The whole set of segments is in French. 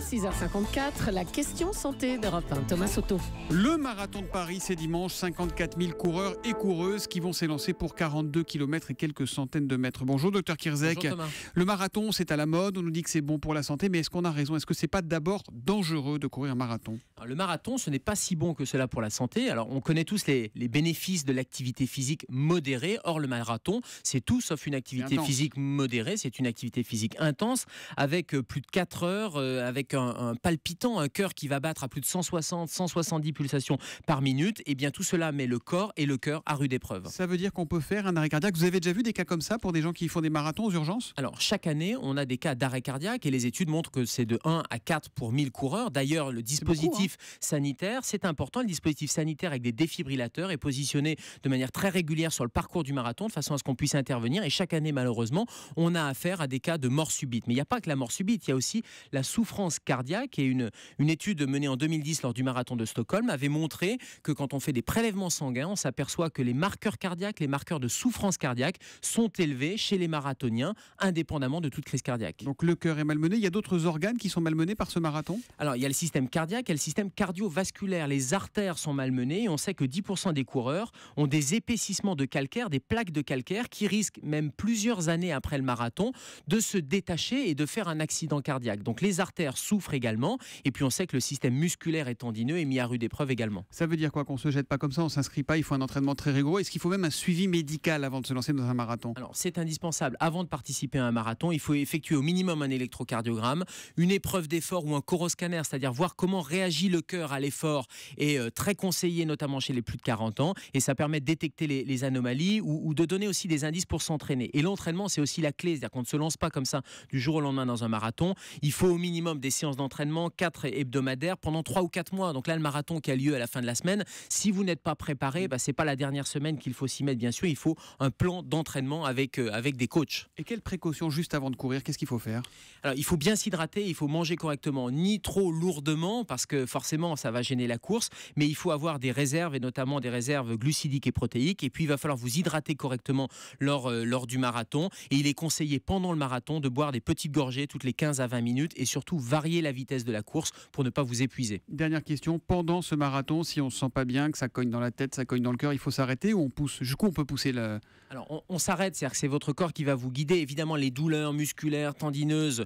6h54, la question santé d'Europe 1. Thomas Soto. Le marathon de Paris, c'est dimanche. 54 000 coureurs et coureuses qui vont s'élancer pour 42 km et quelques centaines de mètres. Bonjour, docteur Kirzek. Bonjour Thomas. Le marathon, c'est à la mode. On nous dit que c'est bon pour la santé. Mais est-ce qu'on a raison? Est-ce que c'est pas d'abord dangereux de courir un marathon? Alors, le marathon, ce n'est pas si bon que cela pour la santé. Alors, on connaît tous les bénéfices de l'activité physique modérée. Or, le marathon, c'est tout sauf une activité physique modérée. C'est une activité physique intense avec plus de 4 heures, avec un palpitant, un cœur qui va battre à plus de 160, 170 pulsations par minute. Et bien, tout cela met le corps et le cœur à rude épreuve. Ça veut dire qu'on peut faire un arrêt cardiaque. Vous avez déjà vu des cas comme ça pour des gens qui font des marathons aux urgences? Alors, chaque année, on a des cas d'arrêt cardiaque et les études montrent que c'est de 1 à 4 pour 1000 coureurs. D'ailleurs, le dispositif sanitaire, c'est important. Le dispositif sanitaire avec des défibrillateurs est positionné de manière très régulière sur le parcours du marathon de façon à ce qu'on puisse intervenir. Et chaque année, malheureusement, on a affaire à des cas de mort subite. Mais il n'y a pas que la mort subite, il y a aussi la souffrance cardiaque. Et une étude menée en 2010 lors du marathon de Stockholm avait montré que quand on fait des prélèvements sanguins, on s'aperçoit que les marqueurs cardiaques, les marqueurs de souffrance cardiaque sont élevés chez les marathoniens, indépendamment de toute crise cardiaque. Donc le cœur est malmené. Il y a d'autres organes qui sont malmenés par ce marathon? Alors, il y a le système cardiaque, il y a le système cardiovasculaire. Les artères sont malmenées et on sait que 10% des coureurs ont des épaississements de calcaire, des plaques de calcaire qui risquent, même plusieurs années après le marathon, de se détacher et de faire un accident cardiaque. Donc les artères souffrent également et puis on sait que le système musculaire et tendineux est mis à rude épreuve également. Ça veut dire quoi? Qu'on se jette pas comme ça, on s'inscrit pas, il faut un entraînement très rigoureux. Est-ce qu'il faut même un suivi médical avant de se lancer dans un marathon? Alors c'est indispensable. Avant de participer à un marathon, il faut effectuer au minimum un électrocardiogramme, une épreuve d'effort ou un coroscanner, c'est-à-dire voir comment réagit le cœur à l'effort, est très conseillé notamment chez les plus de 40 ans et ça permet de détecter les anomalies ou de donner aussi des indices pour s'entraîner. Et l'entraînement, c'est aussi la clé, c'est-à-dire qu'on ne se lance pas comme ça du jour au lendemain dans un marathon. Il faut au minimum des séances d'entraînement, 4 hebdomadaires pendant 3 ou 4 mois. Donc là, le marathon qui a lieu à la fin de la semaine, si vous n'êtes pas préparé, c'est pas la dernière semaine qu'il faut s'y mettre, bien sûr. Il faut un plan d'entraînement avec des coachs. Et quelles précautions juste avant de courir? Qu'est-ce qu'il faut faire? Alors, il faut bien s'hydrater, il faut manger correctement, ni trop lourdement, parce que forcément, ça va gêner la course, mais il faut avoir des réserves, et notamment des réserves glucidiques et protéiques, et puis il va falloir vous hydrater correctement lors du marathon, et il est conseillé pendant le marathon de boire des petites gorgées toutes les 15 à 20 minutes, et surtout varier la vitesse de la course pour ne pas vous épuiser. Dernière question, pendant ce marathon, si on ne se sent pas bien, que ça cogne dans la tête, ça cogne dans le cœur, il faut s'arrêter ou on pousse? Jusqu'où on peut pousser le... Alors, on s'arrête, c'est-à-dire que c'est votre corps qui va vous guider. Évidemment, les douleurs musculaires, tendineuses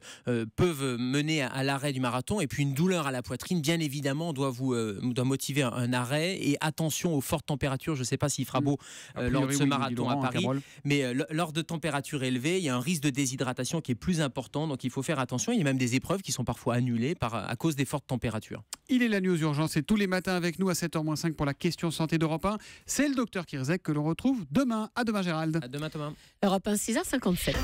peuvent mener à l'arrêt du marathon. Et puis, une douleur à la poitrine, bien évidemment, doit motiver un arrêt. Et attention aux fortes températures. Je ne sais pas s'il fera beau lors de ce marathon à Paris. Mais lors de températures élevées, il y a un risque de déshydratation qui est plus important. Donc, il faut faire attention. Il y a même des épreuves qui sont parfois annulées à cause des fortes températures. Il est la nuit aux urgences et tous les matins avec nous à 7h-5 pour la question santé d'Europe 1. C'est le docteur Kirzek que l'on retrouve demain. À demain, Gérald. À demain, Thomas. Europe 1, 6h57.